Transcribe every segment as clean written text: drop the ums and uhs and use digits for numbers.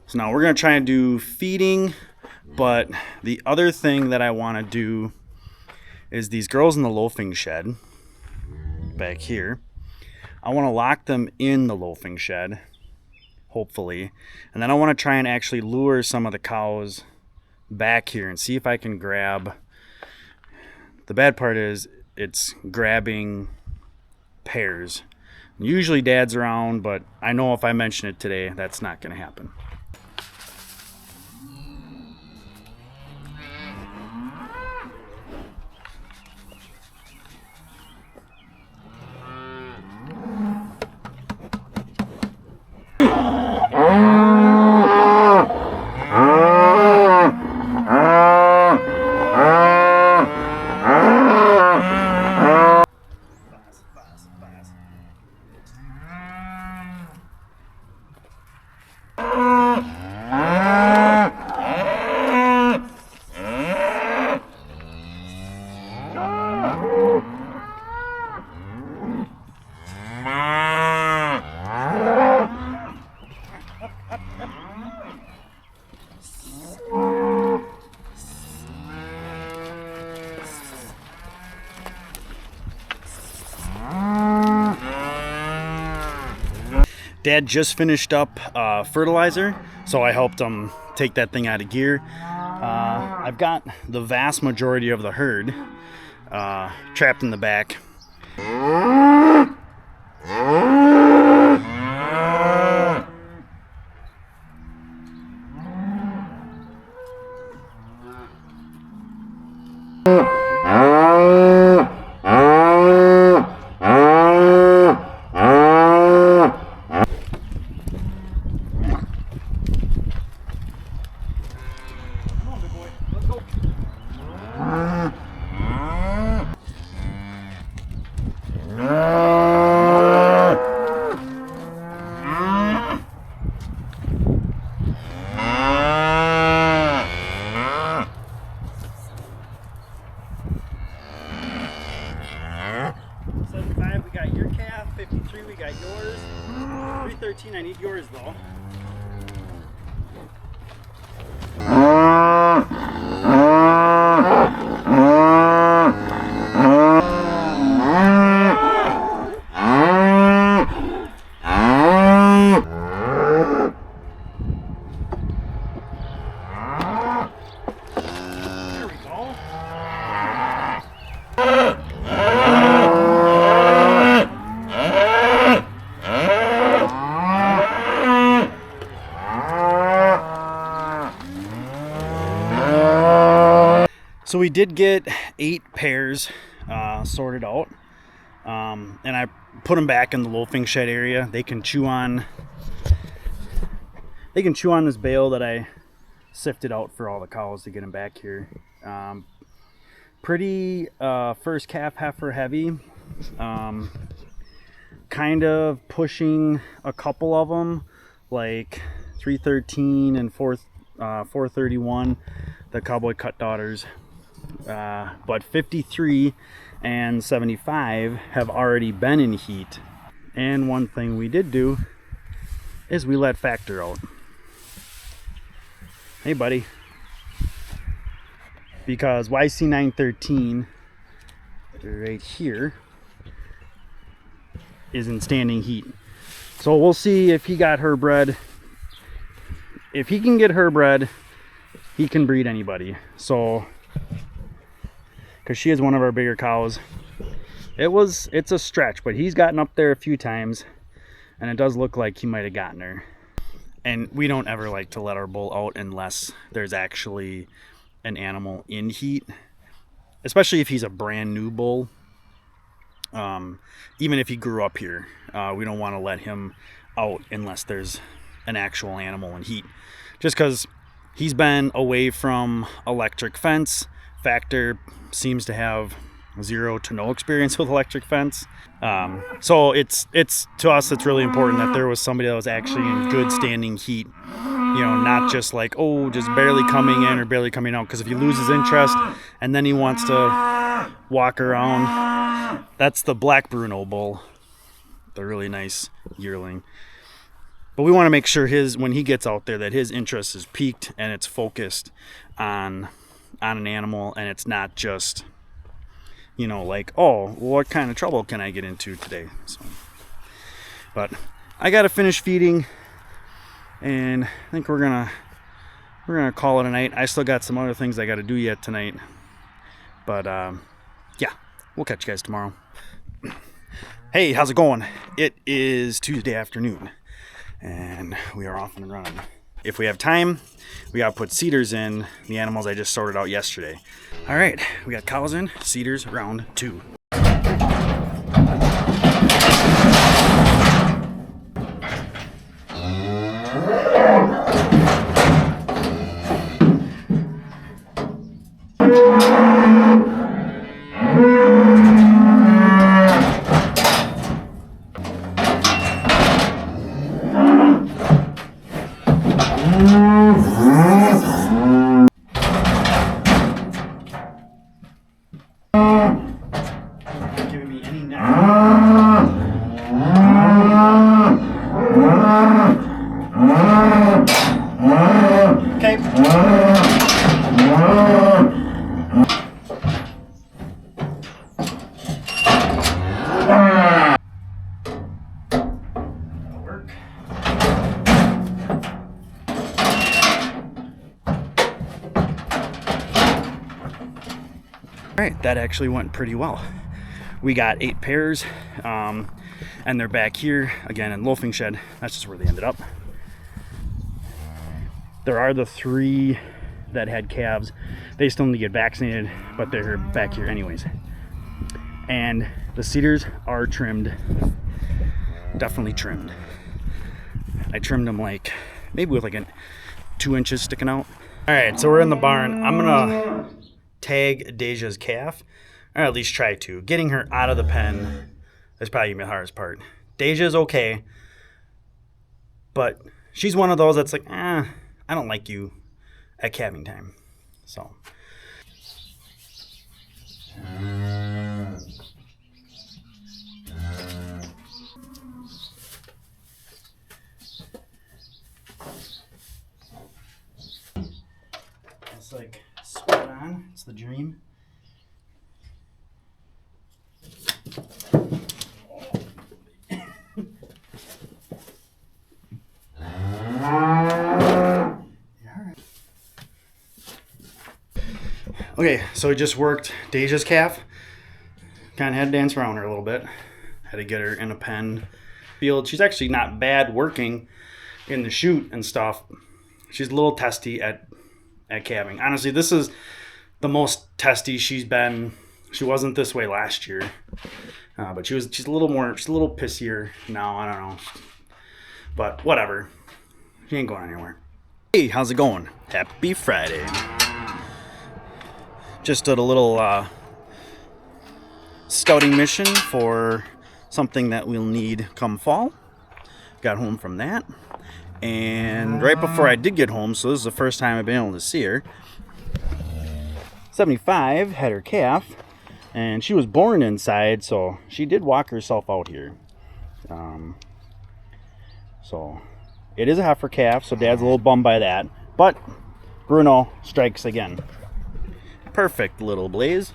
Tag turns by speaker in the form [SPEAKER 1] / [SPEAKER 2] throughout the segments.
[SPEAKER 1] So now we're going to try and do feeding, but the other thing that I want to do is these girls in the loafing shed back here. I want to lock them in the loafing shed, hopefully, and then I want to try and actually lure some of the cows back here and see if I can grab. The bad part is it's grabbing pairs. Usually Dad's around, but I know if I mention it today, that's not going to happen. Dad just finished up fertilizer, so I helped him take that thing out of gear. I've got the vast majority of the herd trapped in the back. I need yours though. There we go. So we did get 8 pairs sorted out, and I put them back in the loafing shed area. They can chew on this bale that I sifted out for all the cows to get them back here. Pretty first calf heifer heavy, kind of pushing a couple of them, like 313 and 431, the Cowboy Cut daughters. But 53 and 75 have already been in heat. And one thing we did do is we let Factor out. Hey buddy. Because YC913 right here is in standing heat. So we'll see if he got her bred. If he can get her bred, he can breed anybody. So because she is one of our bigger cows. It's a stretch, but he's gotten up there a few times, and it does look like he might have gotten her. And we don't ever like to let our bull out unless there's actually an animal in heat, especially if he's a brand new bull. Even if he grew up here, we don't want to let him out unless there's an actual animal in heat, just because he's been away from electric fence. Factor seems to have 0 to no experience with electric fence, so it's to us it's really important that there was somebody that was actually in good standing heat, you know, not just like, oh, just barely coming in or barely coming out, because if he loses interest and then he wants to walk around. That's the Black Bruno bull, the really nice yearling. But we want to make sure when he gets out there that his interest is peaked and it's focused on an animal, and it's not just, you know, like, oh, what kind of trouble can I get into today? So, but I got to finish feeding, and I think we're gonna call it a night. I still got some other things I got to do yet tonight, but yeah, we'll catch you guys tomorrow. Hey, how's it going? It is Tuesday afternoon, and we are off and running. If we have time, we gotta put cedars in the animals I just sorted out yesterday. All right, we got cows in, cedars, round 2. All right, that actually went pretty well. We got 8 pairs, and they're back here again in loafing shed. That's just where they ended up. There are the 3 that had calves. They still need to get vaccinated, but they're back here anyways. And the cedars are trimmed, definitely trimmed. I trimmed them like maybe with like 2 inches sticking out. All right, so we're in the barn. I'm gonna tag Deja's calf, or at least try to. Getting her out of the pen is probably the hardest part. Deja's okay, but she's one of those that's like, I don't like you at calving time. So. It's like spot on. It's the dream. Okay, so we just worked Deja's calf. Kind of had to dance around her a little bit. Had to get her in a pen field. She's actually not bad working in the chute and stuff. She's a little testy at calving. Honestly, this is the most testy she's been. She wasn't this way last year, but she's a little pissier now. I don't know, but whatever. She ain't going anywhere. Hey, how's it going? Happy Friday. Just did a little scouting mission for something that we'll need come fall. Got home from that, and right before I did get home, so this is the first time I've been able to see her, 75 had her calf, and she was born inside, so she did walk herself out here. So it is a heifer calf, so Dad's a little bummed by that, but Bruno strikes again. Perfect little blaze.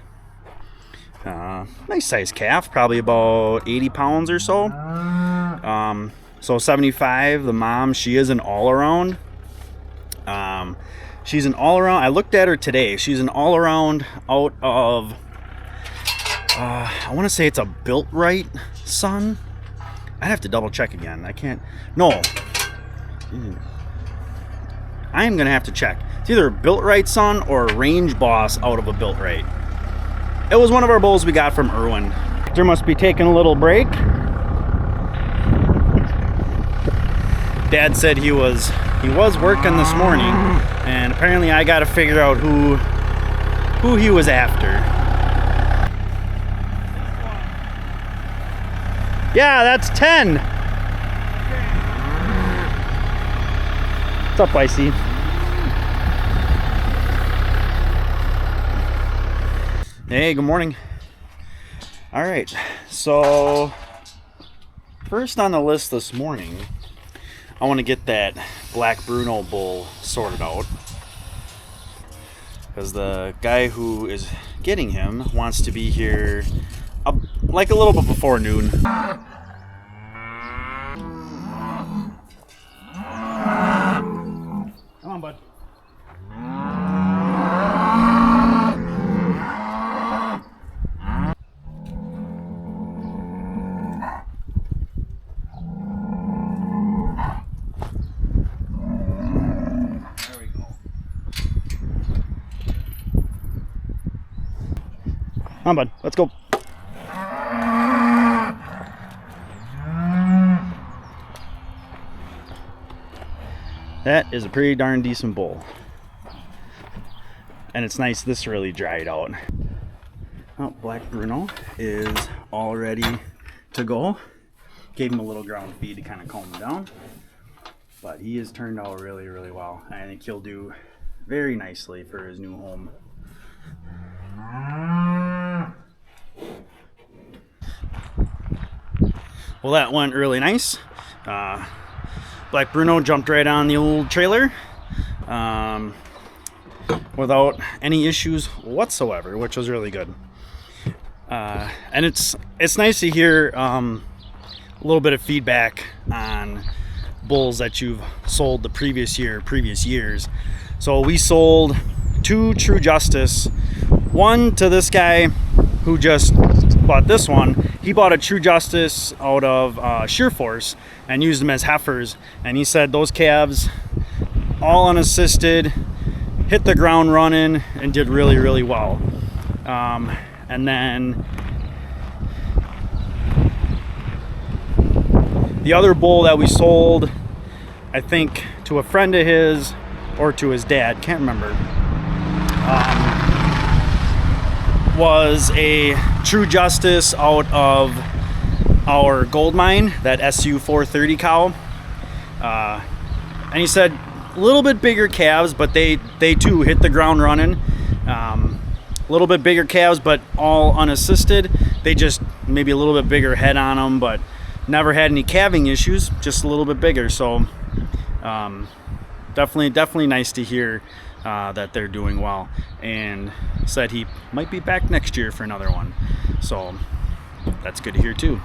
[SPEAKER 1] Nice size calf, probably about 80 pounds or so. So 75, the mom, she is an all-around. She's an all-around. I looked at her today. She's an all-around out of, I want to say it's a built right son. I'd have to double check again. I can't. No. I am going to have to check. It's either a built right son or a range boss out of a built right. It was one of our bulls we got from Irwin. There must be taking a little break. Dad said he was working this morning, and apparently I got to figure out who he was after. Yeah, that's 10. What's up, Icy? Hey, good morning. All right, so first on the list this morning, I want to get that Black Bruno bull sorted out, because the guy who is getting him wants to be here like a little bit before noon. Come on, bud. There we go. Come on, bud. Let's go. That is a pretty darn decent bull. And it's nice this really dried out. Oh, Black Bruno is all ready to go. Gave him a little ground feed to kind of calm him down. But he has turned out really, really well. I think he'll do very nicely for his new home. Well, that went really nice. Black Bruno jumped right on the old trailer without any issues whatsoever, which was really good. And it's nice to hear a little bit of feedback on bulls that you've sold the previous years. So we sold 2 True Justice, one to this guy who just bought this one. He bought a True Justice out of Sheer Force and used them as heifers, and he said those calves, all unassisted, hit the ground running and did really, really well. And then the other bull that we sold, I think to a friend of his or to his dad, can't remember, was a True Justice out of our gold mine, that SU 430 cow. And he said a little bit bigger calves, but they too hit the ground running. A little bit bigger calves, but all unassisted. They just maybe a little bit bigger head on them, but never had any calving issues, just a little bit bigger. So definitely nice to hear that they're doing well, and said he might be back next year for another one. So that's good to hear too.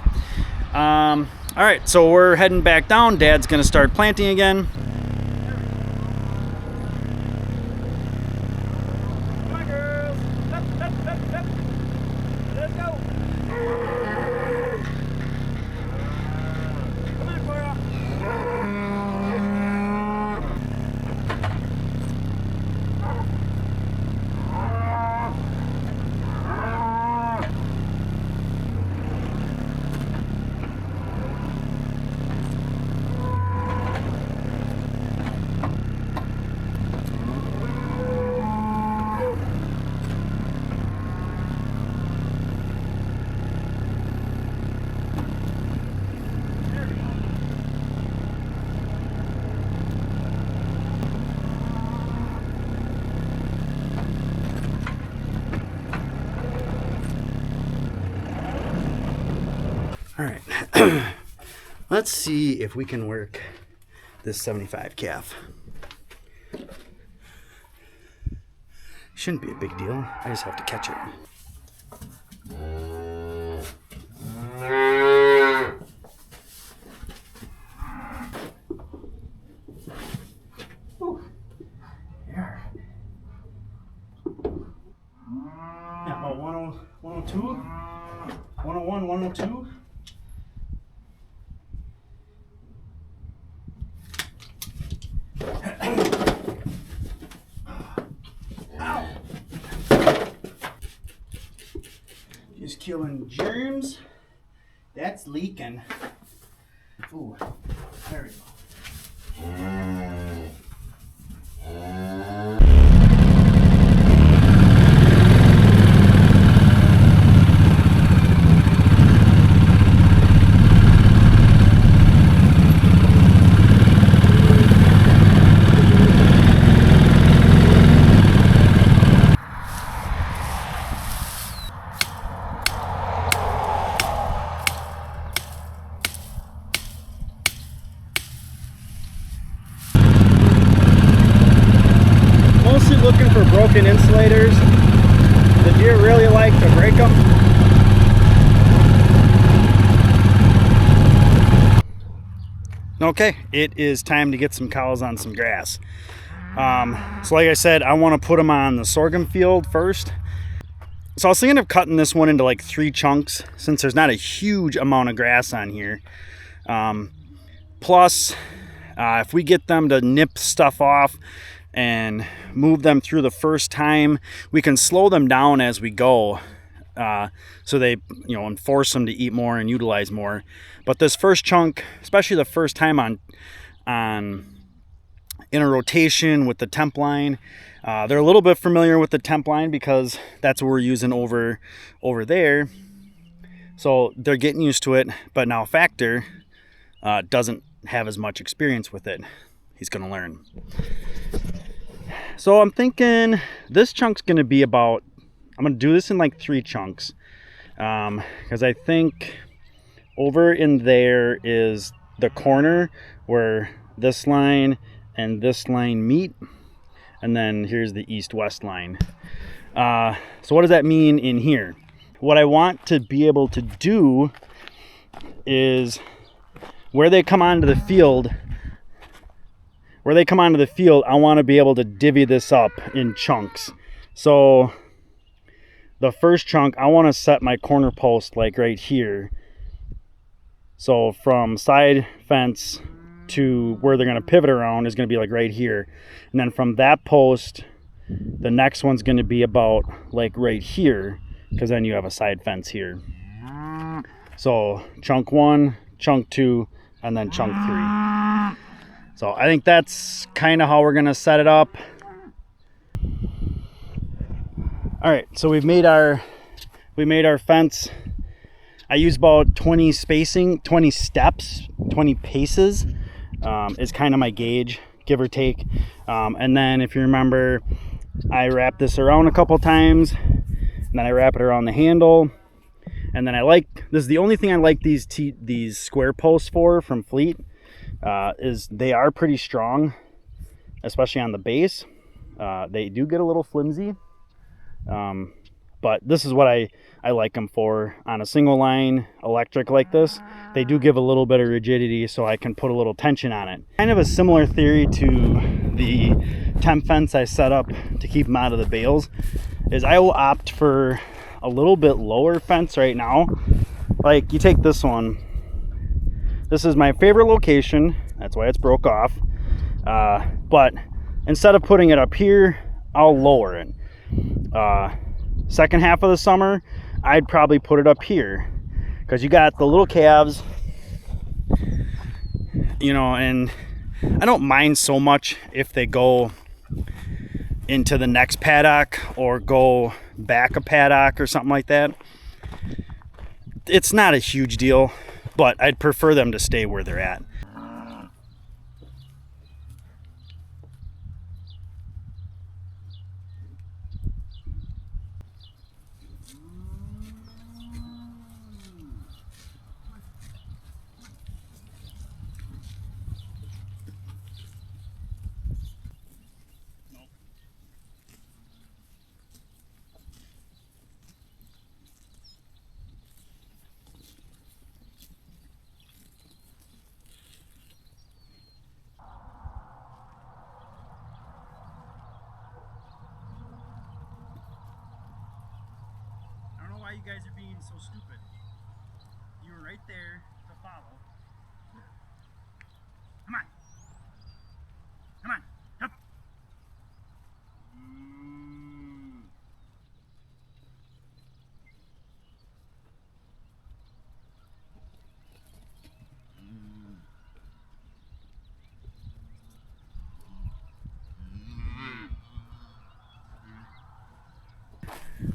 [SPEAKER 1] All right, so we're heading back down. Dad's gonna start planting again. Come on, girls. Up. Let's go. Come on, Cora. All right, let's see if we can work this 75 calf. Shouldn't be a big deal. I just have to catch it. Ooh. Yeah. Yeah, about 102, 101, 102. Just killing germs. That's leaking. Ooh, there we go. mostly looking for broken insulators. The deer really like to break them. Okay, it is time to get some cows on some grass. So like I said, I want to put them on the sorghum field first. So I was thinking of cutting this one into like 3 chunks since there's not a huge amount of grass on here. Plus, if we get them to nip stuff off and move them through the first time, we can slow them down as we go. So they, and force them to eat more and utilize more. But this first chunk, especially the first time in a rotation with the temp line, they're a little bit familiar with the temp line because that's what we're using over there. So they're getting used to it. But now Factor doesn't have as much experience with it. He's going to learn. So I'm thinking this chunk's going to be about, I'm going to do this in like 3 chunks. Because I think over in there is the corner where this line and this line meet. And then here's the east-west line. So what does that mean in here? What I want to be able to do is where they come onto the field, I want to be able to divvy this up in chunks. So the first chunk, I want to set my corner post like right here. So from side fence to where they're going to pivot around is going to be like right here. And then from that post, the next one's going to be about like right here, because then you have a side fence here. So chunk 1, chunk 2, and then chunk 3. So I think that's kind of how we're going to set it up. All right, so we made our fence. I use about 20 steps, 20 paces is kind of my gauge, give or take. And then if you remember, I wrap this around a couple times, and then I wrap it around the handle. And then this is the only thing I like these square posts for from Fleet, is they are pretty strong, especially on the base. They do get a little flimsy. But this is what I like them for on a single line electric like this. They do give a little bit of rigidity, so I can put a little tension on it. Kind of a similar theory to the temp fence I set up to keep them out of the bales, is I will opt for a little bit lower fence right now. Like you take this one, this is my favorite location, that's why it's broke off. But instead of putting it up here, I'll lower it. Second half of the summer, I'd probably put it up here, because you got the little calves, and I don't mind so much if they go into the next paddock or go back a paddock or something like that. It's not a huge deal, but I'd prefer them to stay where they're at. Why you guys are being so stupid. You were right there to follow. Come on. Come on. Up.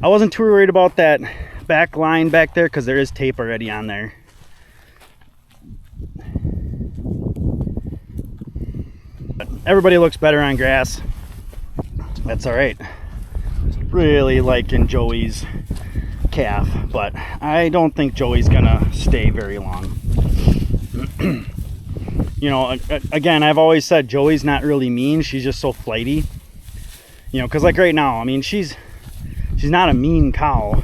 [SPEAKER 1] I wasn't too worried about that back line back there because there is tape already on there. But everybody looks better on grass. That's all right. Really liking Joey's calf, but I don't think Joey's gonna stay very long. Again, I've always said Joey's not really mean, she's just so flighty. You know, because like right now, I mean, she's not a mean cow,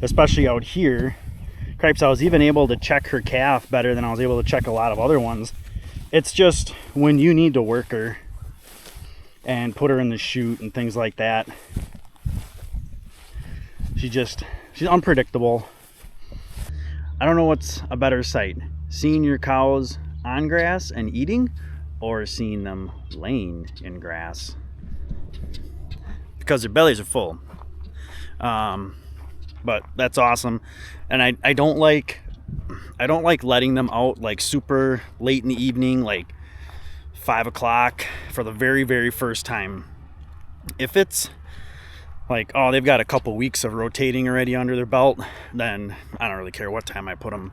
[SPEAKER 1] especially out here. Cripes, I was even able to check her calf better than I was able to check a lot of other ones. It's just when you need to work her and put her in the chute and things like that, she's unpredictable. I don't know what's a better sight, seeing your cows on grass and eating, or seeing them laying in grass, because their bellies are full. But that's awesome. And I don't like letting them out like super late in the evening, like 5 o'clock for the very, very first time. If it's like, oh, they've got a couple weeks of rotating already under their belt, then I don't really care what time I put them.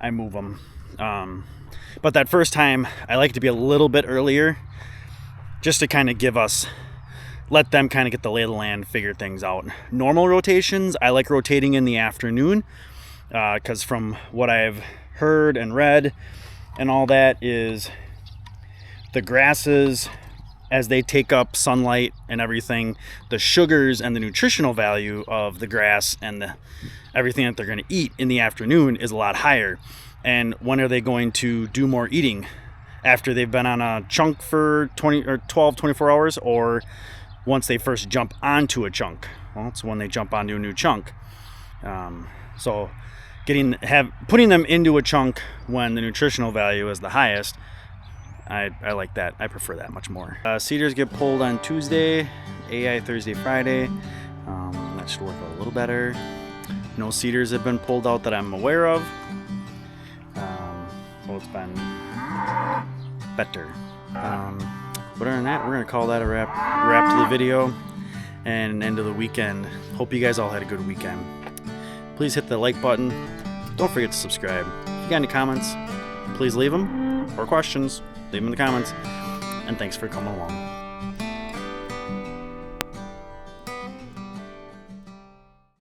[SPEAKER 1] I move them. But that first time, I like to be a little bit earlier, just to kind of let them kind of get the lay of the land, figure things out. Normal rotations, I like rotating in the afternoon, because from what I've heard and read and all that, is the grasses, as they take up sunlight and everything, the sugars and the nutritional value of the grass and everything that they're going to eat in the afternoon is a lot higher. And when are they going to do more eating? After they've been on a chunk for 24 hours, or once they first jump onto a chunk? Well, it's when they jump onto a new chunk. So putting them into a chunk when the nutritional value is the highest, I like that. I prefer that much more. Cedars get pulled on Tuesday, AI Thursday, Friday. That should work out a little better. No cedars have been pulled out that I'm aware of. So it's been better. But other than that, we're going to call that a wrap to the video and an end of the weekend. Hope you guys all had a good weekend. Please hit the like button. Don't forget to subscribe. If you got any comments, please leave them, or questions, leave them in the comments. And thanks for coming along.